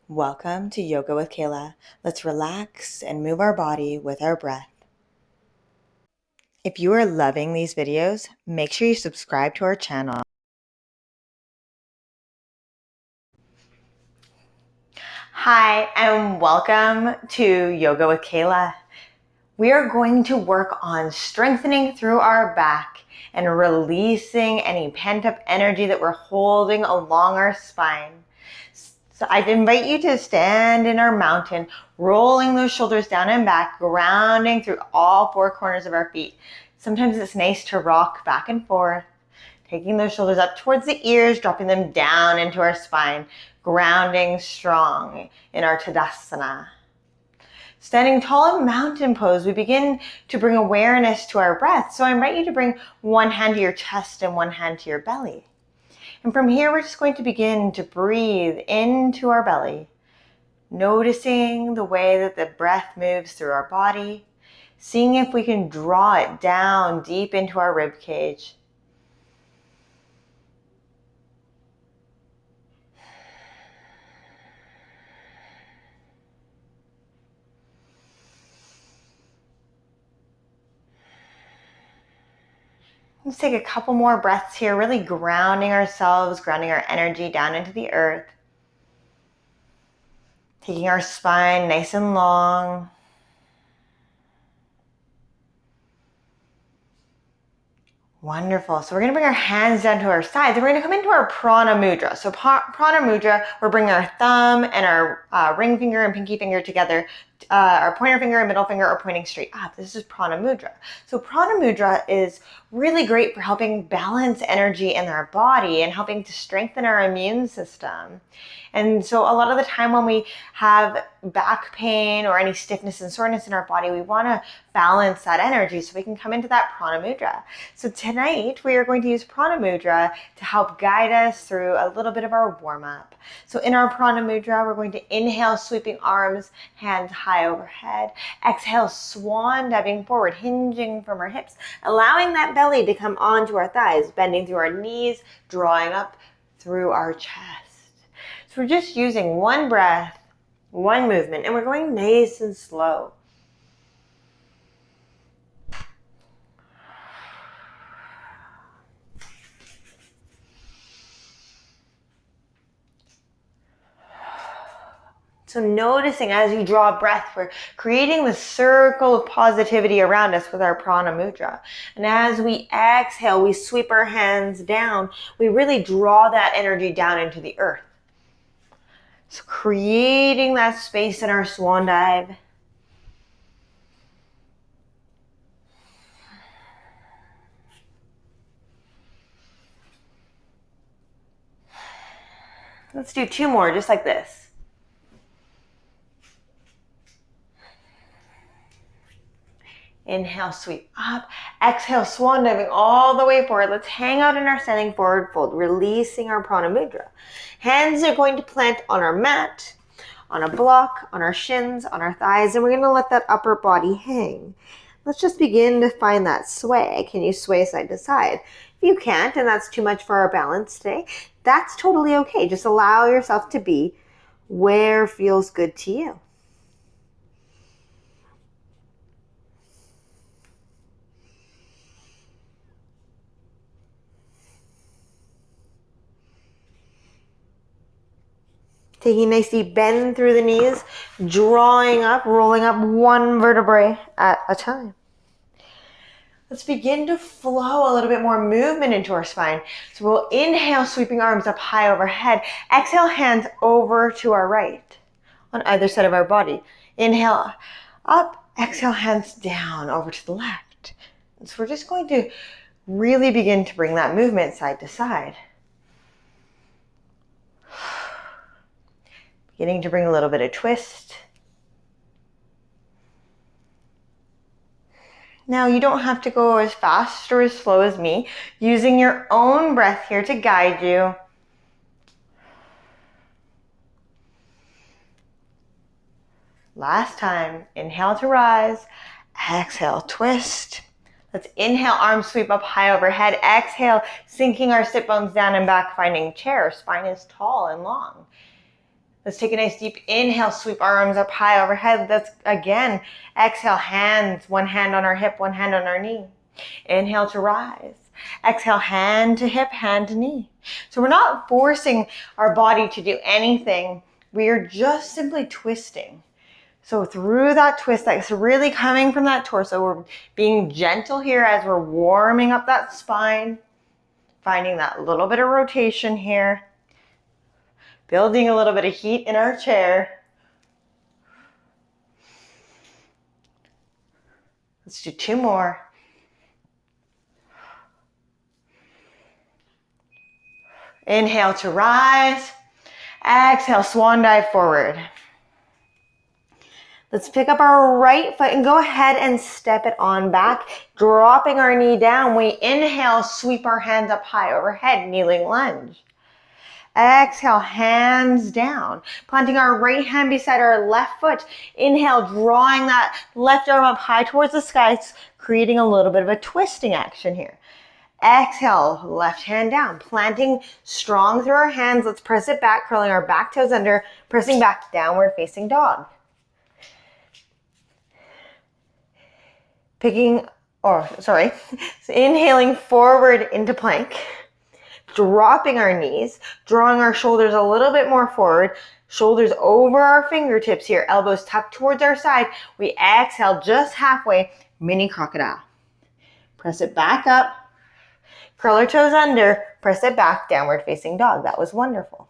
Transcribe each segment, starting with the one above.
Welcome to Yoga with Kaila. Let's relax and move our body with our breath. If you are loving these videos, make sure you subscribe to our channel. Hi, and welcome to Yoga with Kaila. We are going to work on strengthening through our back and releasing any pent-up energy that we're holding along our spine. So I'd invite you to stand in our mountain, rolling those shoulders down and back, grounding through all four corners of our feet. Sometimes it's nice to rock back and forth, taking those shoulders up towards the ears, dropping them down into our spine, grounding strong in our Tadasana. Standing tall in mountain pose, we begin to bring awareness to our breath. So I invite you to bring one hand to your chest and one hand to your belly. And from here, we're just going to begin to breathe into our belly, noticing the way that the breath moves through our body, seeing if we can draw it down deep into our rib cage. Let's take a couple more breaths here, really grounding ourselves, grounding our energy down into the earth. Taking our spine nice and long. Wonderful. So we're going to bring our hands down to our sides. We're going to come into our prana mudra. So prana mudra, we're bringing our thumb and our ring finger and pinky finger together. Our pointer finger and middle finger are pointing straight up. This is prana mudra. So prana mudra is really great for helping balance energy in our body and helping to strengthen our immune system. And so a lot of the time when we have back pain or any stiffness and soreness in our body, we want to balance that energy so we can come into that prana mudra. So tonight we are going to use prana mudra to help guide us through a little bit of our warm-up. So in our prana mudra, we're going to inhale, sweeping arms, hands high overhead. Exhale, swan diving forward, hinging from our hips, allowing that belly to come onto our thighs, bending through our knees, drawing up through our chest. So we're just using one breath, one movement, and we're going nice and slow. So noticing as you draw a breath, we're creating the circle of positivity around us with our prana mudra. And as we exhale, we sweep our hands down. We really draw that energy down into the earth. So creating that space in our swan dive. Let's do two more, just like this. Inhale, sweep up. Exhale, swan diving all the way forward. Let's hang out in our standing forward fold, releasing our prana mudra. Hands are going to plant on our mat, on a block, on our shins, on our thighs, and we're going to let that upper body hang. Let's just begin to find that sway. Can you sway side to side? If you can't, and that's too much for our balance today, that's totally okay. Just allow yourself to be where feels good to you. Taking a nice deep bend through the knees, drawing up, rolling up one vertebrae at a time. Let's begin to flow a little bit more movement into our spine. So we'll inhale, sweeping arms up high overhead. Exhale, hands over to our right on either side of our body. Inhale up, exhale, hands down over to the left. And so we're just going to really begin to bring that movement side to side. Beginning to bring a little bit of twist. Now you don't have to go as fast or as slow as me, using your own breath here to guide you. Last time, inhale to rise, exhale, twist. Let's inhale, arms sweep up high overhead. Exhale, sinking our sit bones down and back, finding chair. Spine is tall and long. Let's take a nice deep inhale, sweep our arms up high overhead. Let's again, exhale, hands, one hand on our hip, one hand on our knee. Inhale to rise. Exhale, hand to hip, hand to knee. So we're not forcing our body to do anything. We are just simply twisting. So through that twist, that's really coming from that torso. We're being gentle here as we're warming up that spine, finding that little bit of rotation here, building a little bit of heat in our chair. Let's do 2 more. Inhale to rise. Exhale, swan dive forward. Let's pick up our right foot and go ahead and step it on back, dropping our knee down. We inhale, sweep our hands up high overhead, kneeling lunge. Exhale, hands down, planting our right hand beside our left foot. Inhale, drawing that left arm up high towards the sky, creating a little bit of a twisting action here. Exhale, left hand down, planting strong through our hands. Let's press it back, curling our back toes under, pressing back, downward facing dog. Inhaling forward into plank, dropping our knees, drawing our shoulders a little bit more forward, shoulders over our fingertips here, elbows tucked towards our side. We exhale just halfway, mini crocodile. Press it back up, curl our toes under, press it back, downward facing dog. That was wonderful.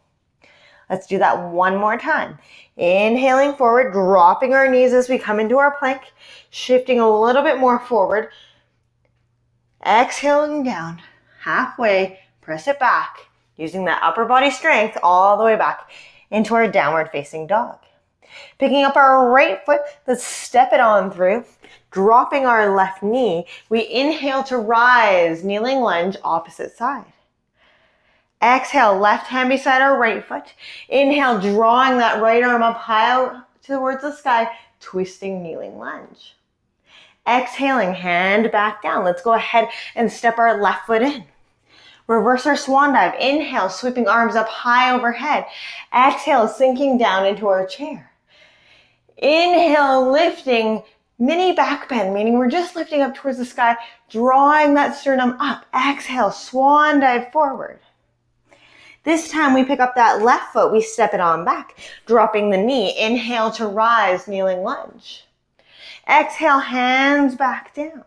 Let's do that one more time. Inhaling forward, dropping our knees as we come into our plank, shifting a little bit more forward. Exhaling down, halfway, press it back, using that upper body strength all the way back into our downward facing dog. Picking up our right foot, let's step it on through, dropping our left knee. We inhale to rise, kneeling lunge, opposite side. Exhale, left hand beside our right foot. Inhale, drawing that right arm up high towards the sky, twisting kneeling lunge. Exhaling, hand back down. Let's go ahead and step our left foot in. Reverse our swan dive. Inhale, sweeping arms up high overhead. Exhale, sinking down into our chair. Inhale, lifting, mini back bend, meaning we're just lifting up towards the sky, drawing that sternum up. Exhale, swan dive forward. This time we pick up that left foot, we step it on back, dropping the knee. Inhale to rise, kneeling lunge. Exhale, hands back down.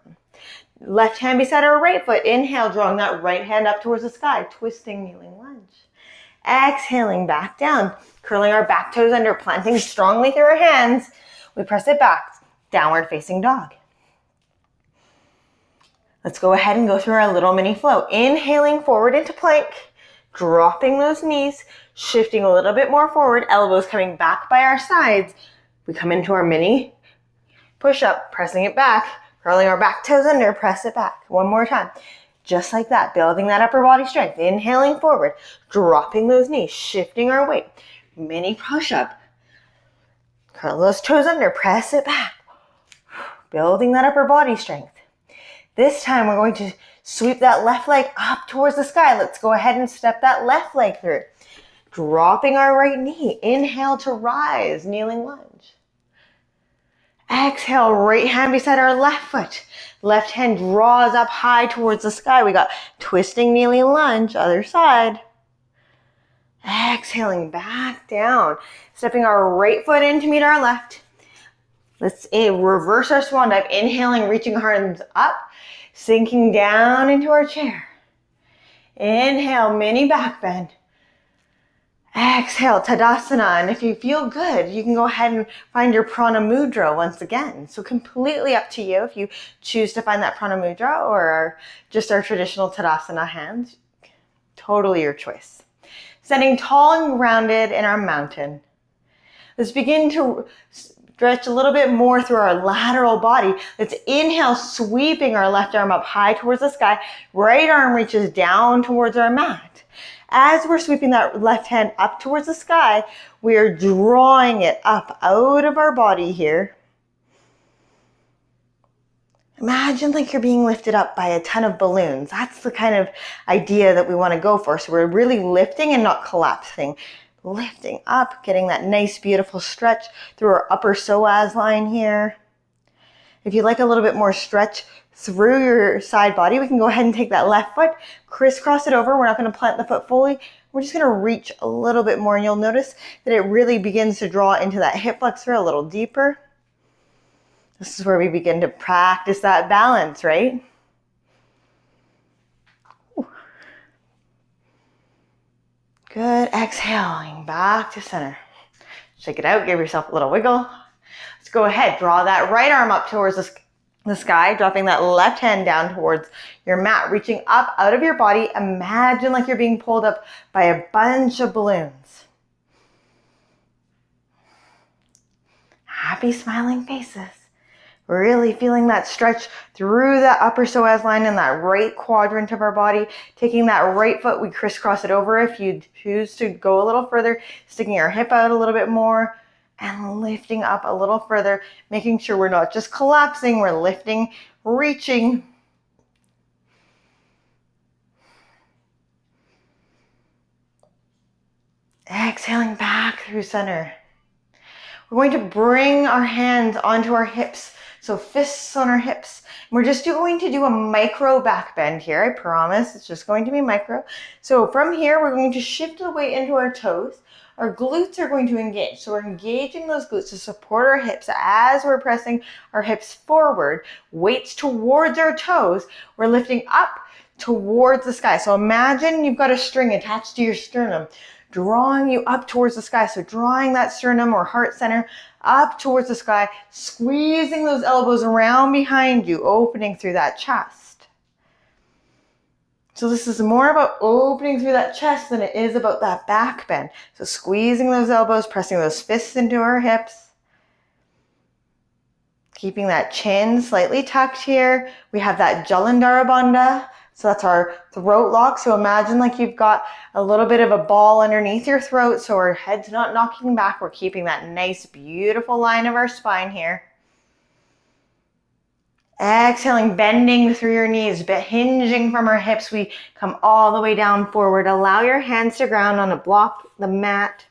Left hand beside our right foot. Inhale, drawing that right hand up towards the sky, twisting, kneeling lunge. Exhaling back down, curling our back toes under, planting strongly through our hands. We press it back, downward facing dog. Let's go ahead and go through our little mini flow. Inhaling forward into plank. Dropping those knees, shifting a little bit more forward, elbows coming back by our sides. We come into our mini push-up, pressing it back, curling our back toes under, press it back. One more time. Just like that, building that upper body strength. Inhaling forward, dropping those knees, shifting our weight. Mini push-up. Curl those toes under, press it back. Building that upper body strength. This time we're going to sweep that left leg up towards the sky. Let's go ahead and step that left leg through. Dropping our right knee. Inhale to rise, kneeling lunge. Exhale, right hand beside our left foot. Left hand draws up high towards the sky. We got twisting, kneeling lunge, other side. Exhaling back down. Stepping our right foot in to meet our left. Let's reverse our swan dive. Inhaling, reaching our arms up. Sinking down into our chair. Inhale, mini back bend. Exhale, Tadasana. And if you feel good, you can go ahead and find your prana mudra once again. So completely up to you if you choose to find that prana mudra or just our traditional Tadasana hands. Totally your choice. Standing tall and grounded in our mountain. Let's begin to stretch a little bit more through our lateral body. Let's inhale, sweeping our left arm up high towards the sky. Right arm reaches down towards our mat. As we're sweeping that left hand up towards the sky, we are drawing it up out of our body here. Imagine like you're being lifted up by a ton of balloons. That's the kind of idea that we want to go for. So we're really lifting and not collapsing. lifting up, getting that nice, beautiful stretch through our upper psoas line here. If you'd like a little bit more stretch through your side body, we can go ahead and take that left foot, crisscross it over. We're not going to plant the foot fully. We're just going to reach a little bit more, and you'll notice that it really begins to draw into that hip flexor a little deeper. This is where we begin to practice that balance, right? Good. Exhaling back to center. Shake it out. Give yourself a little wiggle. Let's go ahead. Draw that right arm up towards the sky, dropping that left hand down towards your mat, reaching up out of your body. Imagine like you're being pulled up by a bunch of balloons. Happy smiling faces. Really feeling that stretch through that upper psoas line in that right quadrant of our body. Taking that right foot, we crisscross it over. If you choose to go a little further, sticking our hip out a little bit more and lifting up a little further, making sure we're not just collapsing, we're lifting, reaching. Exhaling back through center. We're going to bring our hands onto our hips. So fists on our hips. We're just going to do a micro back bend here. I promise it's just going to be micro. So from here, we're going to shift the weight into our toes. Our glutes are going to engage. So we're engaging those glutes to support our hips as we're pressing our hips forward. Weights towards our toes. We're lifting up towards the sky. So imagine you've got a string attached to your sternum, drawing you up towards the sky. So drawing that sternum or heart center up towards the sky, squeezing those elbows around behind you, opening through that chest. So this is more about opening through that chest than it is about that back bend. So squeezing those elbows, pressing those fists into our hips. Keeping that chin slightly tucked here. We have that Jalandhara Bandha. So that's our throat lock. So imagine like you've got a little bit of a ball underneath your throat. So our head's not knocking back. We're keeping that nice, beautiful line of our spine here. Exhaling, bending through your knees, but hinging from our hips. We come all the way down forward. Allow your hands to ground on a block, the mat,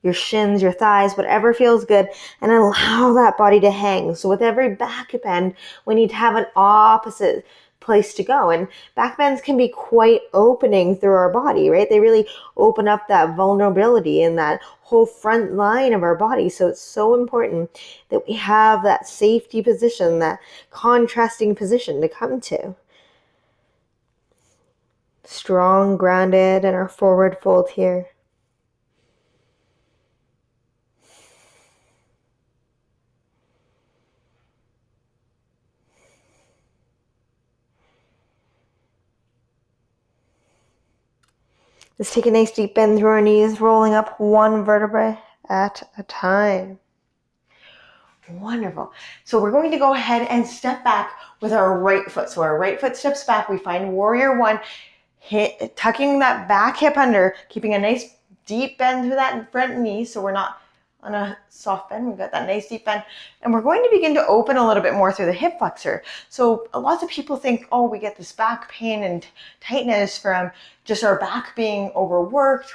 your shins, your thighs, whatever feels good, and allow that body to hang. So with every back bend, we need to have an opposite place to go. And back bends can be quite opening through our body, right? They really open up that vulnerability in that whole front line of our body. So it's so important that we have that safety position, that contrasting position to come to. Strong, grounded, and our forward fold here. Let's take a nice deep bend through our knees, rolling up one vertebrae at a time. Wonderful. So we're going to go ahead and step back with our right foot. So our right foot steps back. We find warrior one, tucking that back hip under, keeping a nice deep bend through that front knee. So we're not on a soft bend. We've got that nice deep bend. And we're going to begin to open a little bit more through the hip flexor. So lots of people think, oh, we get this back pain and tightness from just our back being overworked.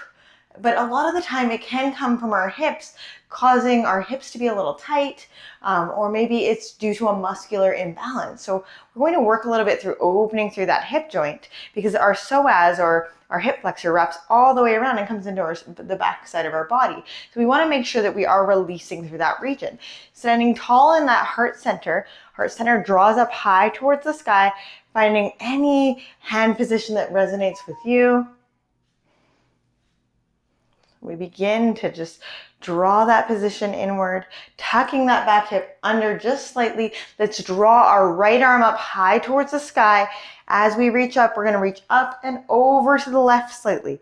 But a lot of the time it can come from our hips, causing our hips to be a little tight, or maybe it's due to a muscular imbalance. So we're going to work a little bit through opening through that hip joint, because our psoas, or our hip flexor, wraps all the way around and comes into the back side of our body. So we want to make sure that we are releasing through that region. Standing tall in that heart center draws up high towards the sky, finding any hand position that resonates with you. We begin to just draw that position inward, tucking that back hip under just slightly. Let's draw our right arm up high towards the sky. As we reach up, we're going to reach up and over to the left slightly.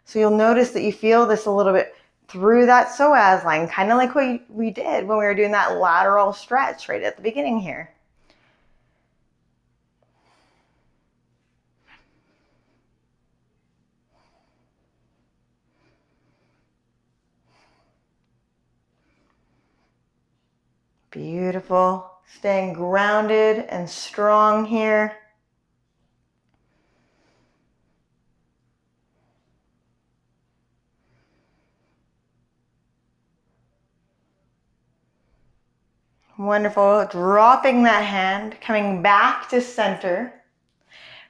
So you'll notice that you feel this a little bit through that psoas line, kind of like what we did when we were doing that lateral stretch right at the beginning here. Beautiful. Staying grounded and strong here. Wonderful. Dropping that hand, coming back to center,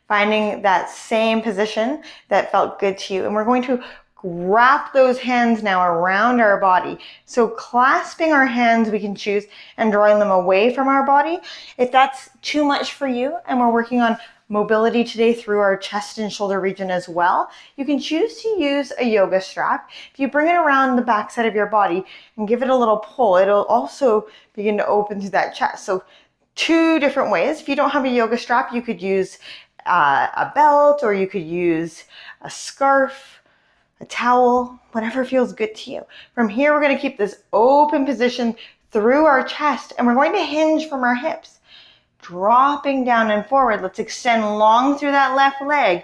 finding that same position that felt good to you. And we're going to wrap those hands now around our body. So clasping our hands, we can choose, and drawing them away from our body. If that's too much for you, and we're working on mobility today through our chest and shoulder region as well, you can choose to use a yoga strap. If you bring it around the backside of your body and give it a little pull, it'll also begin to open through that chest. So two different ways. If you don't have a yoga strap, you could use a belt, or you could use a scarf, a towel, whatever feels good to you. From here, we're going to keep this open position through our chest, and we're going to hinge from our hips. Dropping down and forward, let's extend long through that left leg,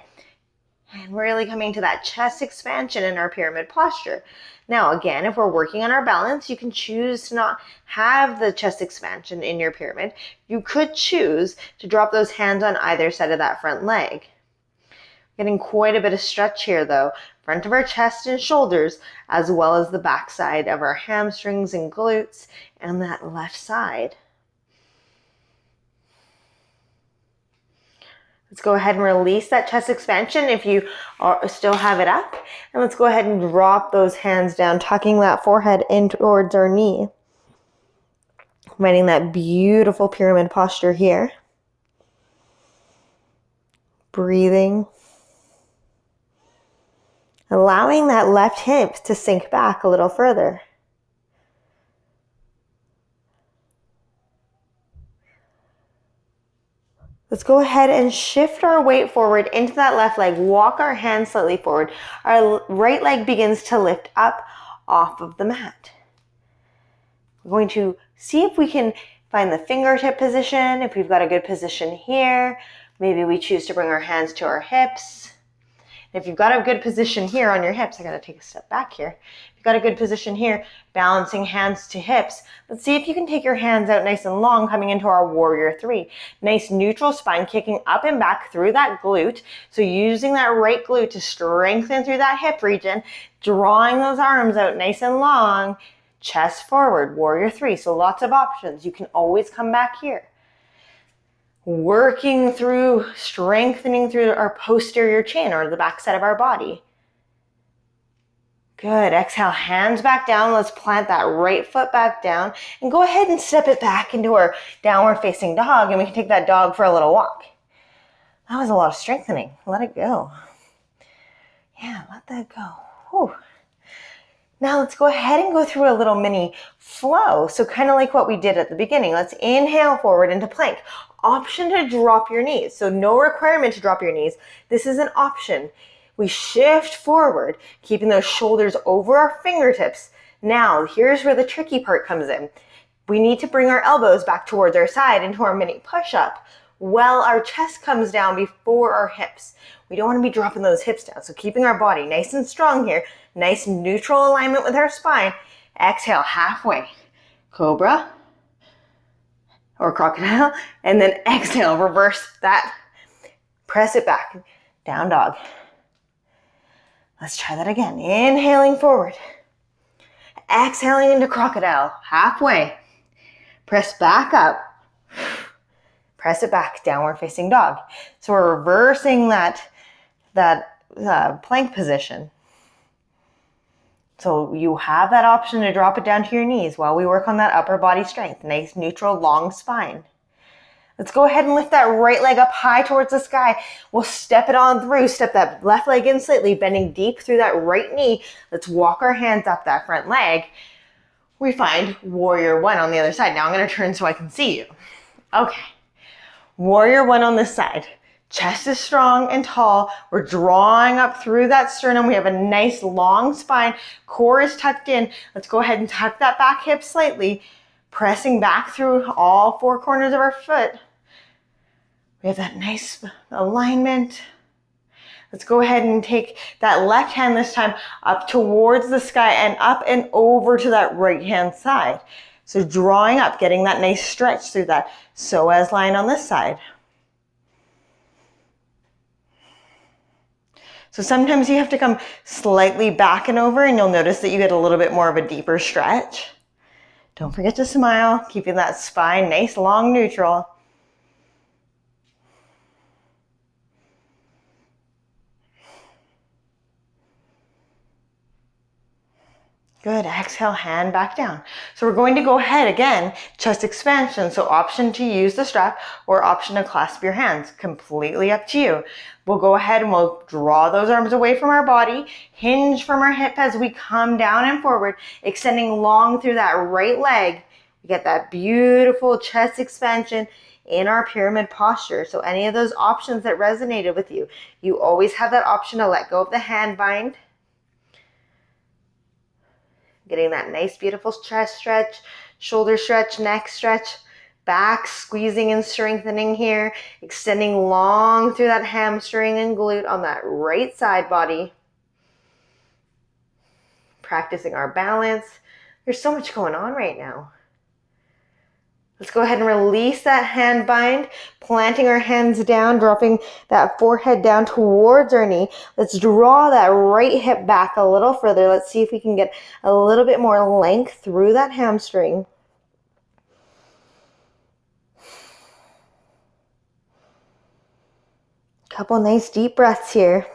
and really coming to that chest expansion in our pyramid posture. Now, again, if we're working on our balance, you can choose to not have the chest expansion in your pyramid. You could choose to drop those hands on either side of that front leg. Getting quite a bit of stretch here though, front of our chest and shoulders, as well as the back side of our hamstrings and glutes and that left side. Let's go ahead and release that chest expansion if you still have it up. And let's go ahead and drop those hands down, tucking that forehead in towards our knee. Finding that beautiful pyramid posture here. Breathing. Allowing that left hip to sink back a little further. Let's go ahead and shift our weight forward into that left leg. Walk our hands slightly forward. Our right leg begins to lift up off of the mat. We're going to see if we can find the fingertip position. If we've got a good position here, maybe we choose to bring our hands to our hips. If you've got a good position here on your hips, I gotta take a step back here. If you've got a good position here, balancing hands to hips, let's see if you can take your hands out nice and long, coming into our warrior three. Nice neutral spine, kicking up and back through that glute. So using that right glute to strengthen through that hip region, drawing those arms out nice and long, chest forward, warrior three. So lots of options. You can always come back here. Working through, strengthening through our posterior chain, or the back side of our body. Good. Exhale, hands back down. Let's plant that right foot back down and go ahead and step it back into our downward facing dog, and we can take that dog for a little walk. That was a lot of strengthening. Let it go. Yeah, let that go. Whew. Now let's go ahead and go through a little mini flow. So kind of like what we did at the beginning. Let's inhale forward into plank. Option to drop your knees. So no requirement to drop your knees. This is an option. We shift forward, keeping those shoulders over our fingertips. Now, here's where the tricky part comes in. We need to bring our elbows back towards our side into our mini push-up while our chest comes down before our hips. We don't want to be dropping those hips down. So keeping our body nice and strong here. Nice neutral alignment with our spine. Exhale halfway. Cobra or crocodile. And then exhale, reverse that. Press it back. Down dog. Let's try that again. Inhaling forward. Exhaling into crocodile. Halfway. Press back up. Press it back. Downward facing dog. So we're reversing that plank position. So you have that option to drop it down to your knees while we work on that upper body strength. Nice, neutral, long spine. Let's go ahead and lift that right leg up high towards the sky. We'll step it on through. Step that left leg in slightly, bending deep through that right knee. Let's walk our hands up that front leg. We find warrior one on the other side. Now I'm going to turn so I can see you. Okay. Warrior one on this side. Chest is strong and tall. We're drawing up through that sternum. We have a nice long spine. Core is tucked in. Let's go ahead and tuck that back hip slightly. Pressing back through all four corners of our foot. We have that nice alignment. Let's go ahead and take that left hand this time up towards the sky and up and over to that right hand side. So drawing up, getting that nice stretch through that psoas line on this side. So sometimes you have to come slightly back and over, and you'll notice that you get a little bit more of a deeper stretch. Don't forget to smile, keeping that spine nice, long, neutral. Good, exhale, hand back down. So we're going to go ahead again, chest expansion. So option to use the strap or option to clasp your hands, completely up to you. We'll go ahead and we'll draw those arms away from our body, hinge from our hip as we come down and forward, extending long through that right leg. We get that beautiful chest expansion in our pyramid posture. So any of those options that resonated with you, you always have that option to let go of the hand bind. Getting that nice, beautiful chest stretch, shoulder stretch, neck stretch, back squeezing and strengthening here, extending long through that hamstring and glute on that right side body. Practicing our balance. There's so much going on right now. Let's go ahead and release that hand bind, planting our hands down, dropping that forehead down towards our knee. Let's draw that right hip back a little further. Let's see if we can get a little bit more length through that hamstring. Couple nice deep breaths here.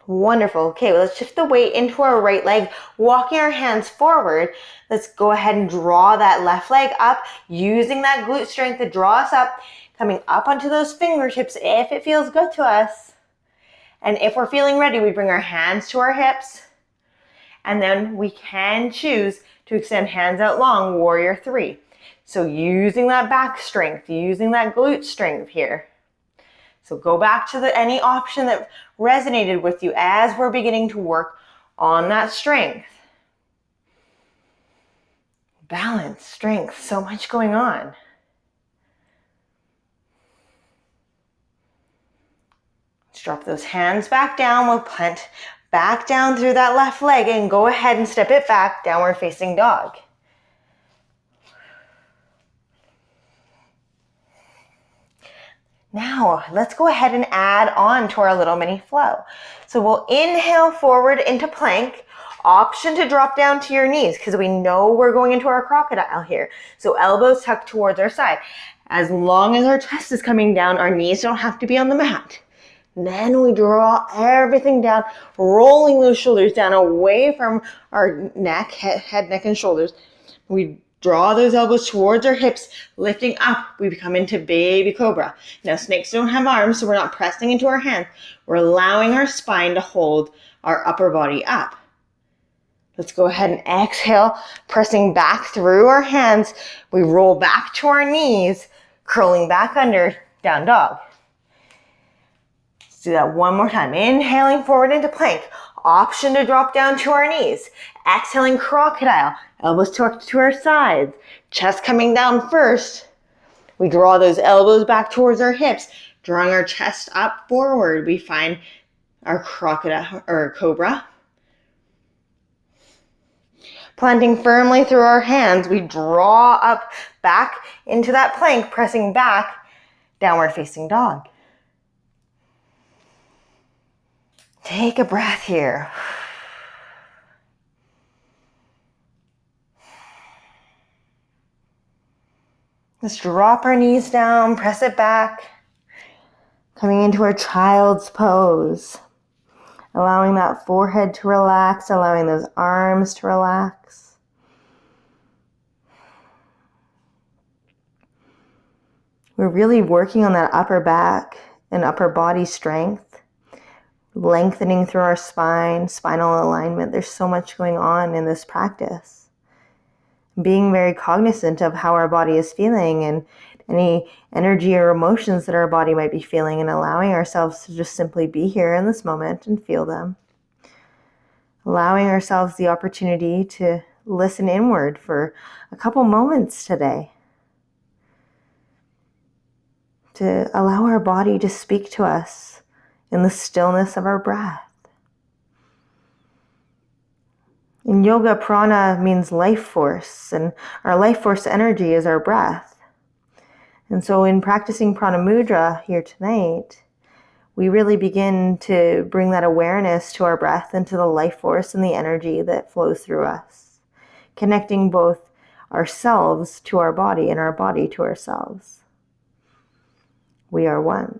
Wonderful. Okay, well, let's shift the weight into our right leg, walking our hands forward. Let's go ahead and draw that left leg up, using that glute strength to draw us up, coming up onto those fingertips if it feels good to us. And if we're feeling ready, we bring our hands to our hips, and then we can choose to extend hands out long, warrior three. So using that back strength, using that glute strength here. So go back to any option that resonated with you as we're beginning to work on that strength. Balance, strength, so much going on. Let's drop those hands back down. We'll plant back down through that left leg and go ahead and step it back, downward facing dog. Now, let's go ahead and add on to our little mini flow. So we'll inhale forward into plank, option to drop down to your knees because we know we're going into our crocodile here. So elbows tucked towards our side. As long as our chest is coming down, our knees don't have to be on the mat. Then we draw everything down, rolling those shoulders down away from our neck, head, neck, and shoulders. We draw those elbows towards our hips, lifting up. We become into baby cobra. Now, snakes don't have arms, so we're not pressing into our hands. We're allowing our spine to hold our upper body up. Let's go ahead and exhale, pressing back through our hands. We roll back to our knees, curling back under, down dog. Let's do that one more time. Inhaling forward into plank. Option to drop down to our knees. Exhaling crocodile. Elbows tucked to our sides. Chest coming down first. We draw those elbows back towards our hips. Drawing our chest up forward. We find our crocodile or cobra. Planting firmly through our hands. We draw up back into that plank. Pressing back. Downward facing dog. Take a breath here. Let's drop our knees down, press it back. Coming into our child's pose. Allowing that forehead to relax, allowing those arms to relax. We're really working on that upper back and upper body strength. Lengthening through our spine, spinal alignment. There's so much going on in this practice. Being very cognizant of how our body is feeling and any energy or emotions that our body might be feeling, and allowing ourselves to just simply be here in this moment and feel them. Allowing ourselves the opportunity to listen inward for a couple moments today. To allow our body to speak to us in the stillness of our breath. In yoga, prana means life force, and our life force energy is our breath. And so in practicing prana mudra here tonight, we really begin to bring that awareness to our breath and to the life force and the energy that flows through us. connecting both ourselves to our body and our body to ourselves. We are one.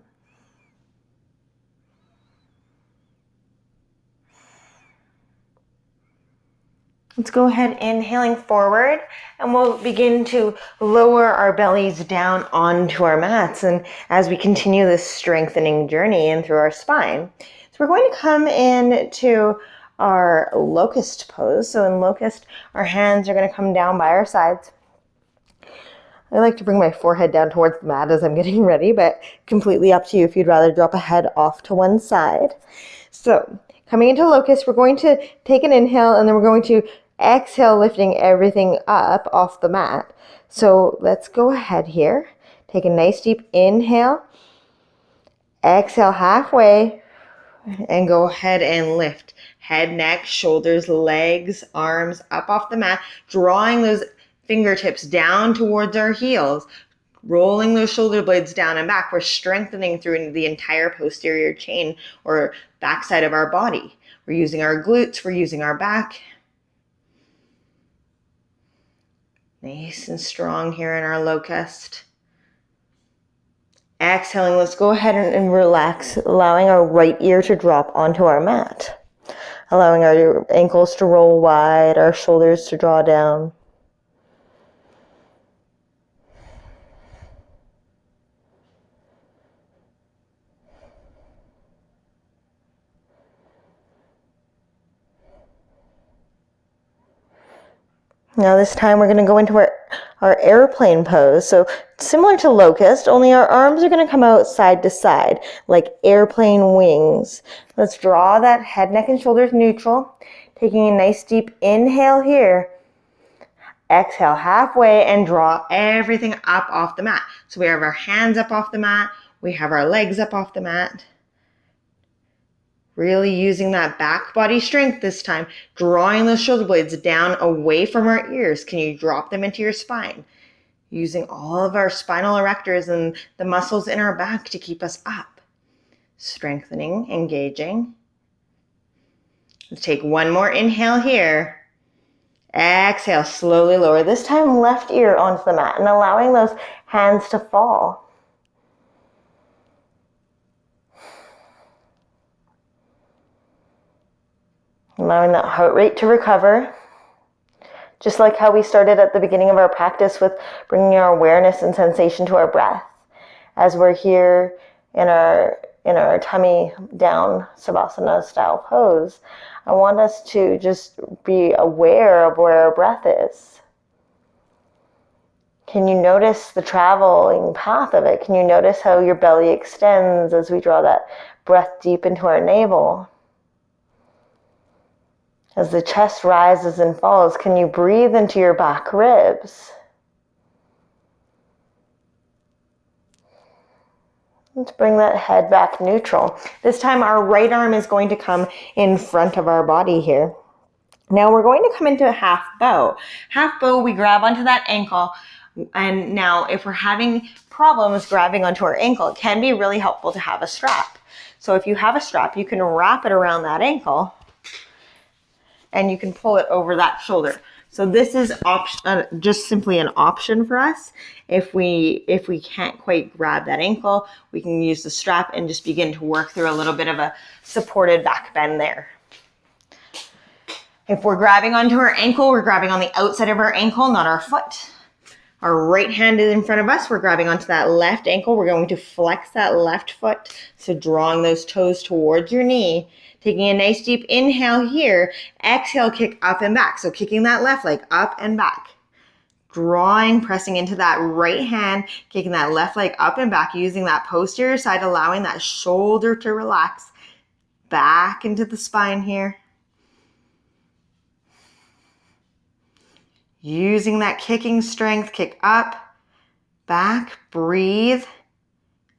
Let's go ahead, inhaling forward, and we'll begin to lower our bellies down onto our mats. And as we continue this strengthening journey in through our spine, so we're going to come into our locust pose. So in locust, our hands are going to come down by our sides. I like to bring my forehead down towards the mat as I'm getting ready, but completely up to you if you'd rather drop a head off to one side. So coming into locust, we're going to take an inhale, and then we're going to exhale, lifting everything up off the mat. So let's go ahead here. Take a nice deep inhale. Exhale halfway, and go ahead and lift. Head, neck, shoulders, legs, arms up off the mat, drawing those fingertips down towards our heels, rolling those shoulder blades down and back. We're strengthening through the entire posterior chain or backside of our body. We're using our glutes, we're using our back. Nice and strong here in our locust. Exhaling, let's go ahead and relax, allowing our right ear to drop onto our mat. Allowing our ankles to roll wide, our shoulders to draw down. Now this time we're going to go into our airplane pose. So similar to locust, only our arms are going to come out side to side like airplane wings. Let's draw that head, neck, and shoulders neutral. Taking a nice deep inhale here. Exhale halfway and draw everything up off the mat. So we have our hands up off the mat. We have our legs up off the mat. Really using that back body strength this time, drawing those shoulder blades down away from our ears. Can you drop them into your spine? Using all of our spinal erectors and the muscles in our back to keep us up. Strengthening, engaging. Let's take one more inhale here. Exhale, slowly lower. This time left ear onto the mat and allowing those hands to fall. Allowing that heart rate to recover. Just like how we started at the beginning of our practice with bringing our awareness and sensation to our breath. As we're here in our tummy down Savasana style pose, I want us to just be aware of where our breath is. Can you notice the traveling path of it? Can you notice how your belly extends as we draw that breath deep into our navel? As the chest rises and falls, can you breathe into your back ribs? Let's bring that head back neutral. This time our right arm is going to come in front of our body here. Now we're going to come into a half bow. Half bow, we grab onto that ankle. And now if we're having problems grabbing onto our ankle, it can be really helpful to have a strap. So if you have a strap, you can wrap it around that ankle and you can pull it over that shoulder. So this is just simply an option for us. If we can't quite grab that ankle, we can use the strap and just begin to work through a little bit of a supported back bend there. If we're grabbing onto our ankle, we're grabbing on the outside of our ankle, not our foot. Our right hand is in front of us. We're grabbing onto that left ankle. We're going to flex that left foot. So drawing those toes towards your knee. Taking a nice deep inhale here. Exhale, kick up and back. So kicking that left leg up and back. Drawing, pressing into that right hand, kicking that left leg up and back, using that posterior side, allowing that shoulder to relax. Back into the spine here. Using that kicking strength, kick up, back, breathe,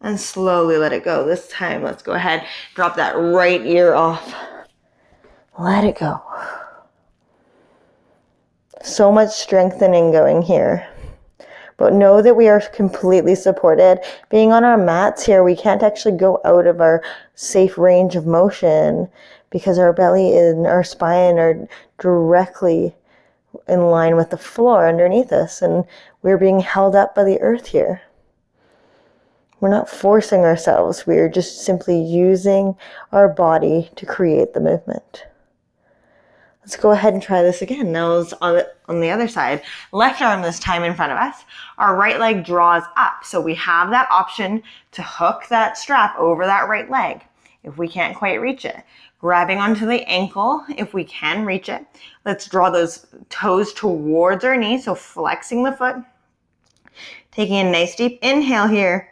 and slowly let it go. This time, let's go ahead, drop that right ear off. Let it go. So much strengthening going here. But know that we are completely supported. Being on our mats here, we can't actually go out of our safe range of motion because our belly and our spine are directly in line with the floor underneath us, and we're being held up by the earth here. We're not forcing ourselves. We're just simply using our body to create the movement. Let's go ahead and try this again. Now it's on the other side. Left arm this time in front of us. Our right leg draws up. So we have that option to hook that strap over that right leg if we can't quite reach it. Grabbing onto the ankle if we can reach it. Let's draw those toes towards our knees, so flexing the foot. Taking a nice deep inhale here.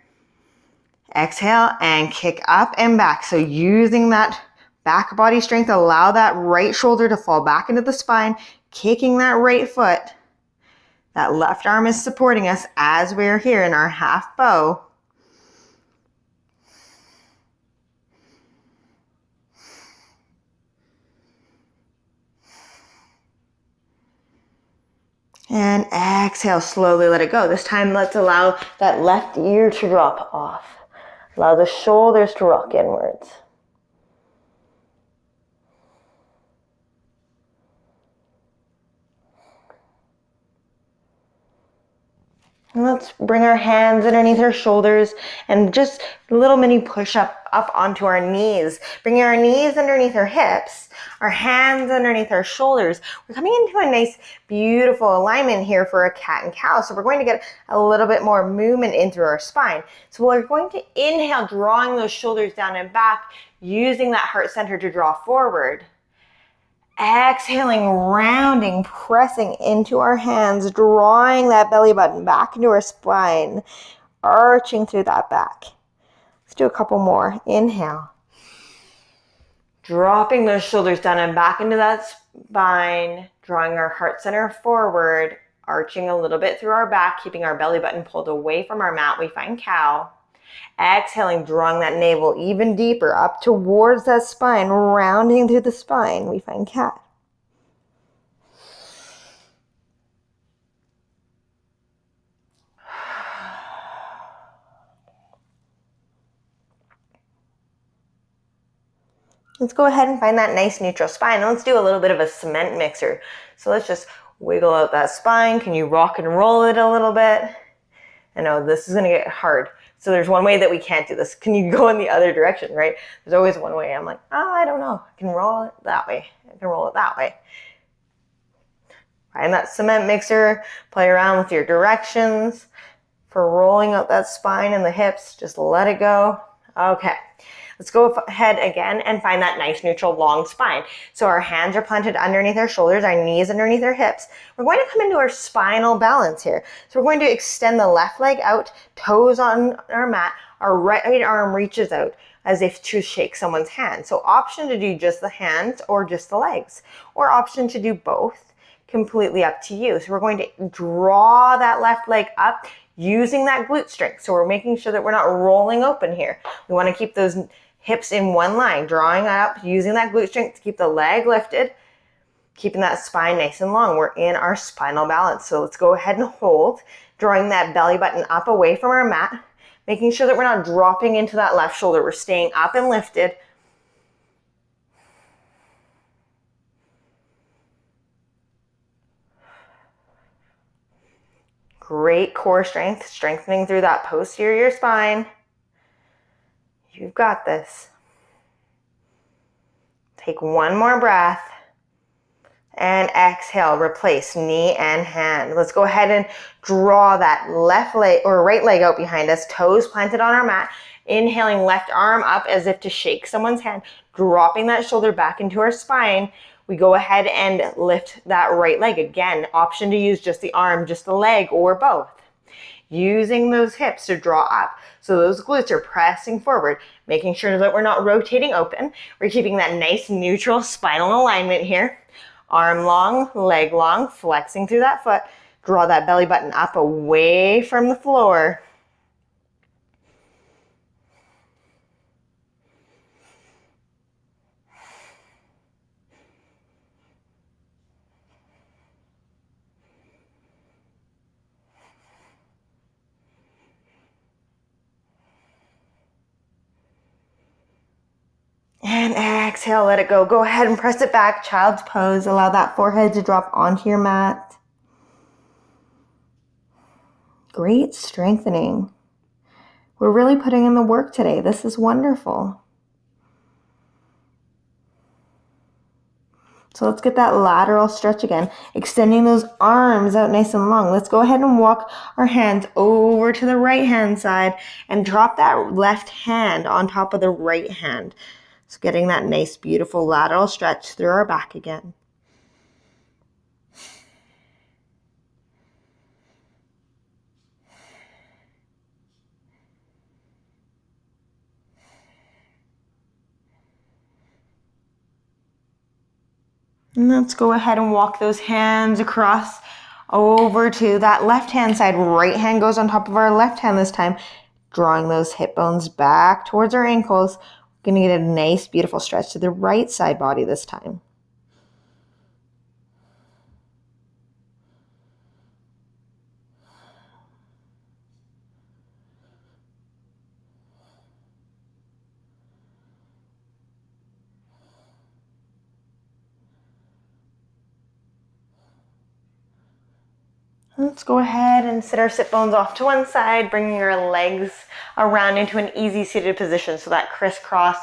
Exhale and kick up and back. So using that back body strength, allow that right shoulder to fall back into the spine, kicking that right foot. That left arm is supporting us as we're here in our half bow. And exhale, slowly let it go. This time, let's allow that left ear to drop off. Allow the shoulders to rock inwards. And let's bring our hands underneath our shoulders and just a little mini push up onto our knees. Bringing our knees underneath our hips, our hands underneath our shoulders. We're coming into a nice, beautiful alignment here for a cat and cow. So we're going to get a little bit more movement in through our spine. So we're going to inhale, drawing those shoulders down and back, using that heart center to draw forward. Exhaling, rounding, pressing into our hands, drawing that belly button back into our spine, arching through that back. Let's do a couple more. Inhale. Dropping those shoulders down and back into that spine, drawing our heart center forward, arching a little bit through our back, keeping our belly button pulled away from our mat. We find cow. Exhaling, drawing that navel even deeper up towards that spine, rounding through the spine. We find cat. Let's go ahead and find that nice neutral spine. Let's do a little bit of a cement mixer. So let's just wiggle out that spine. Can you rock and roll it a little bit? I know this is gonna get hard. So there's one way that we can't do this. Can you go in the other direction, right? There's always one way. I'm like, I don't know. I can roll it that way. I can roll it that way. Find that cement mixer. Play around with your directions for rolling out that spine and the hips. Just let it go. Okay. Let's go ahead again and find that nice neutral long spine. So our hands are planted underneath our shoulders, our knees underneath our hips. We're going to come into our spinal balance here. So we're going to extend the left leg out, toes on our mat. Our right arm reaches out as if to shake someone's hand. So option to do just the hands or just the legs, or option to do both. Completely up to you. So we're going to draw that left leg up using that glute strength. So we're making sure that we're not rolling open here. We want to keep those hips in one line, drawing up, using that glute strength to keep the leg lifted, keeping that spine nice and long. We're in our spinal balance. So let's go ahead and hold, drawing that belly button up away from our mat, making sure that we're not dropping into that left shoulder. We're staying up and lifted. Great core strength, strengthening through that posterior spine. You've got this. Take one more breath. And exhale, replace knee and hand. Let's go ahead and draw that left leg or right leg out behind us, toes planted on our mat. Inhaling, left arm up as if to shake someone's hand, dropping that shoulder back into our spine. We go ahead and lift that right leg. Again, option to use just the arm, just the leg, or both. Using those hips to draw up. So those glutes are pressing forward, making sure that we're not rotating open. We're keeping that nice neutral spinal alignment here. Arm long, leg long, flexing through that foot. Draw that belly button up away from the floor. And exhale, let it go. Go ahead and press it back, child's pose. Allow that forehead to drop onto your mat. Great strengthening. We're really putting in the work today. This is wonderful. So let's get that lateral stretch again, extending those arms out nice and long. Let's go ahead and walk our hands over to the right hand side and drop that left hand on top of the right hand. So getting that nice, beautiful lateral stretch through our back again. And let's go ahead and walk those hands across over to that left hand side. Right hand goes on top of our left hand this time, drawing those hip bones back towards our ankles. We're going to get a nice, beautiful stretch to the right side body this time. Let's go ahead and sit our sit bones off to one side, bringing our legs around into an easy seated position, so that crisscross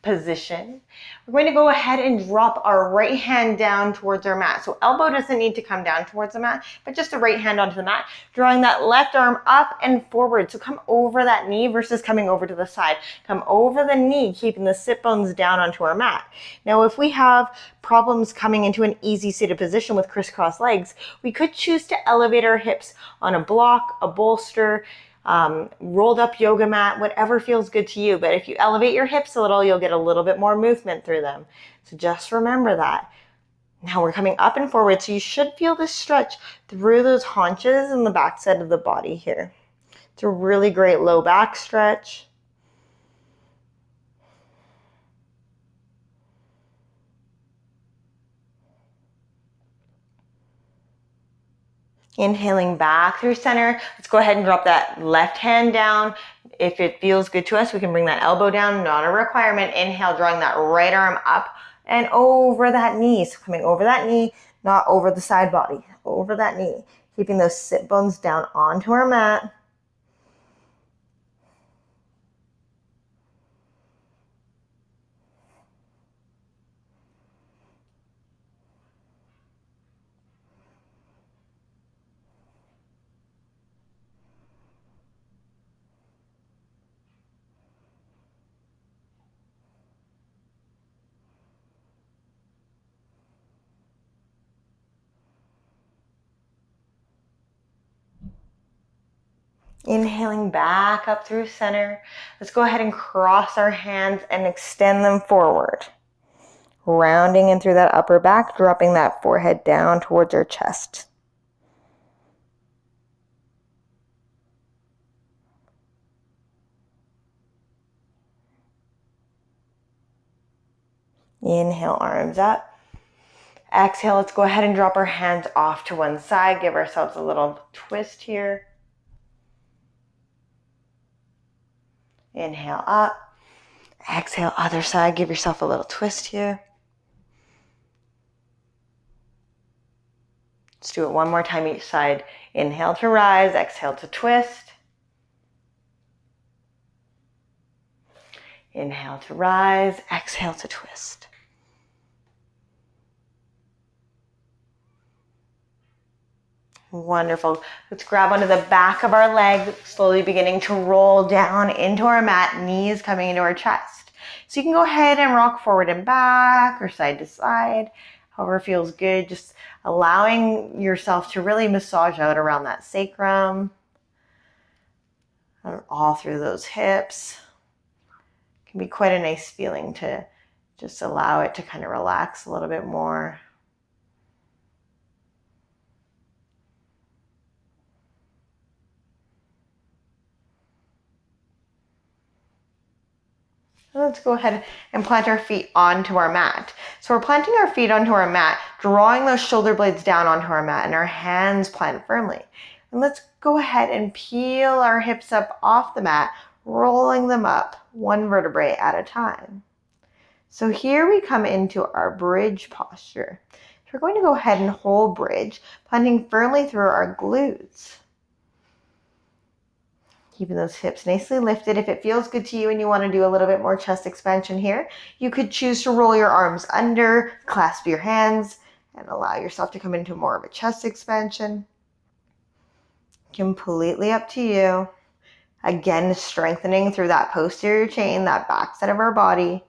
position. We're going to go ahead and drop our right hand down towards our mat. So elbow doesn't need to come down towards the mat, but just the right hand onto the mat, drawing that left arm up and forward. So come over that knee versus coming over to the side. Come over the knee, keeping the sit bones down onto our mat. Now, if we have problems coming into an easy seated position with crisscross legs, we could choose to elevate our hips on a block, a bolster, rolled up yoga mat, whatever feels good to you. But if you elevate your hips a little, you'll get a little bit more movement through them. So just remember that. Now we're coming up and forward, so you should feel this stretch through those haunches and the back side of the body here. It's a really great low back stretch. Inhaling back through center. Let's go ahead and drop that left hand down. If it feels good to us, we can bring that elbow down, not a requirement. Inhale, drawing that right arm up and over that knee. So coming over that knee, not over the side body, over that knee. Keeping those sit bones down onto our mat. Inhaling back up through center. Let's go ahead and cross our hands and extend them forward. Rounding in through that upper back, dropping that forehead down towards our chest. Inhale, arms up. Exhale, let's go ahead and drop our hands off to one side. Give ourselves a little twist here. Inhale up. Exhale, other side. Give yourself a little twist here. Let's do it one more time each side. Inhale to rise. Exhale to twist. Inhale to rise. Exhale to twist. Wonderful. Let's grab onto the back of our leg, slowly beginning to roll down into our mat, knees coming into our chest. So you can go ahead and rock forward and back or side to side, however feels good. Just allowing yourself to really massage out around that sacrum, all through those hips. It can be quite a nice feeling to just allow it to kind of relax a little bit more. Let's go ahead and plant our feet onto our mat. So we're planting our feet onto our mat, drawing those shoulder blades down onto our mat, and our hands plant firmly. And let's go ahead and peel our hips up off the mat, rolling them up one vertebrae at a time. So here we come into our bridge posture. So we're going to go ahead and hold bridge, planting firmly through our glutes. Keeping those hips nicely lifted. If it feels good to you and you want to do a little bit more chest expansion here, you could choose to roll your arms under, clasp your hands, and allow yourself to come into more of a chest expansion. Completely up to you. Again, strengthening through that posterior chain, that back side of our body.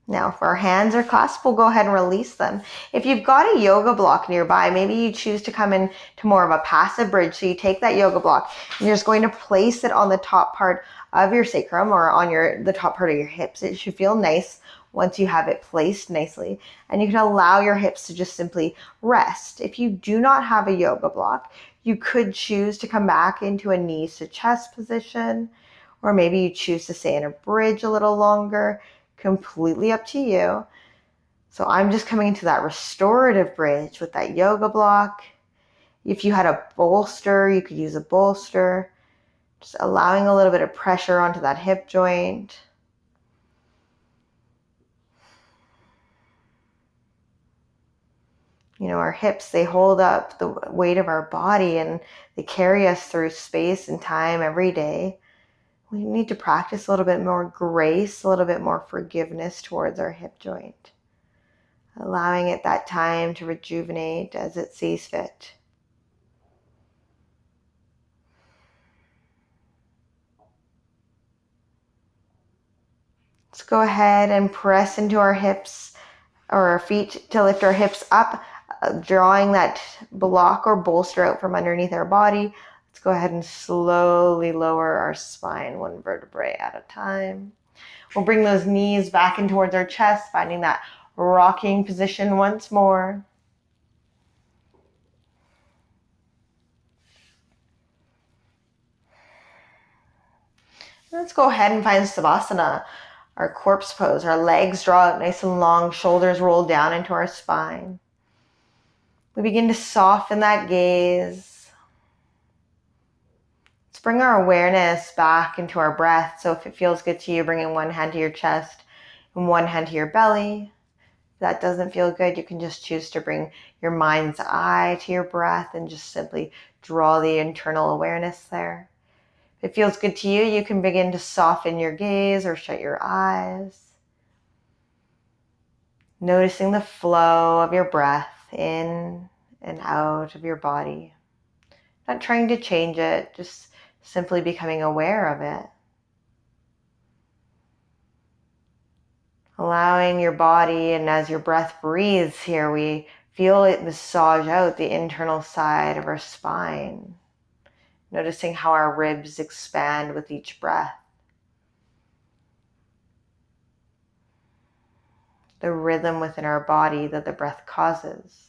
Now, if our hands are clasped, we'll go ahead and release them. If you've got a yoga block nearby, maybe you choose to come in to more of a passive bridge. So you take that yoga block and you're just going to place it on the top part of your sacrum or on the top part of your hips. It should feel nice once you have it placed nicely. And you can allow your hips to just simply rest. If you do not have a yoga block, you could choose to come back into a knees to chest position, or maybe you choose to stay in a bridge a little longer. Completely up to you. So I'm just coming into that restorative bridge with that yoga block. If you had a bolster, you could use a bolster. Just allowing a little bit of pressure onto that hip joint. You know, our hips, they hold up the weight of our body and they carry us through space and time every day. We need to practice a little bit more grace, a little bit more forgiveness towards our hip joint. Allowing it that time to rejuvenate as it sees fit. Let's go ahead and press into our hips or our feet to lift our hips up, drawing that block or bolster out from underneath our body. Let's go ahead and slowly lower our spine one vertebrae at a time. We'll bring those knees back in towards our chest, finding that rocking position once more. Let's go ahead and find Savasana, our corpse pose. Our legs draw out nice and long, shoulders roll down into our spine. We begin to soften that gaze. Let's bring our awareness back into our breath. So if it feels good to you, bringing one hand to your chest and one hand to your belly. If that doesn't feel good, you can just choose to bring your mind's eye to your breath and just simply draw the internal awareness there. If it feels good to you, you can begin to soften your gaze or shut your eyes. Noticing the flow of your breath in and out of your body. Not trying to change it, just simply becoming aware of it. Allowing your body, and as your breath breathes here, we feel it massage out the internal side of our spine. Noticing how our ribs expand with each breath. The rhythm within our body that the breath causes.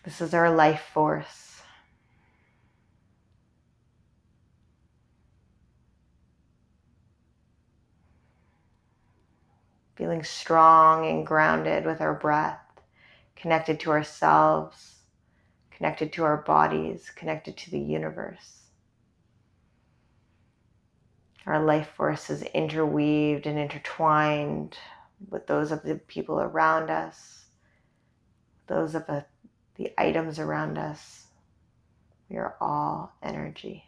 This is our life force. Feeling strong and grounded with our breath, connected to ourselves, connected to our bodies, connected to the universe. Our life force is interweaved and intertwined with those of the people around us, those of the items around us. We are all energy.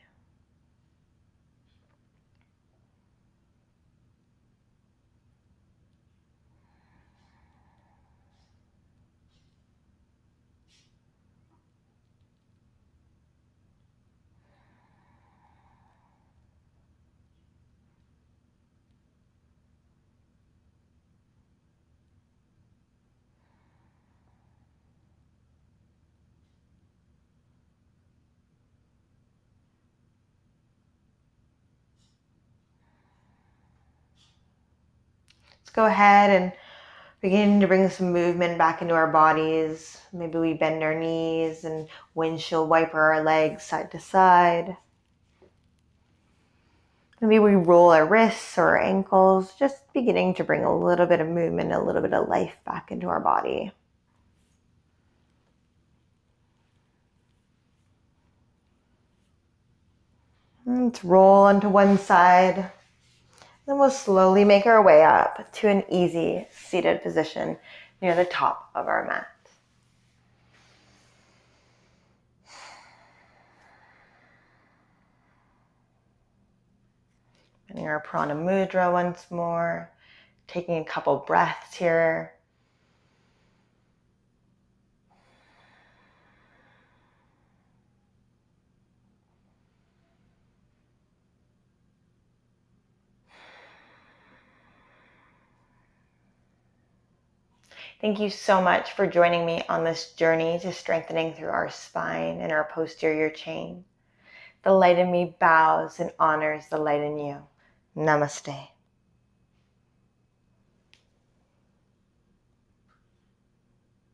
Let's go ahead and begin to bring some movement back into our bodies. Maybe we bend our knees and windshield wiper our legs side to side. Maybe we roll our wrists or our ankles, just beginning to bring a little bit of movement, a little bit of life back into our body. Let's roll onto one side. Then we'll slowly make our way up to an easy seated position near the top of our mat. And our prana mudra once more, taking a couple breaths here. Thank you so much for joining me on this journey to strengthening through our spine and our posterior chain. The light in me bows and honors the light in you. Namaste.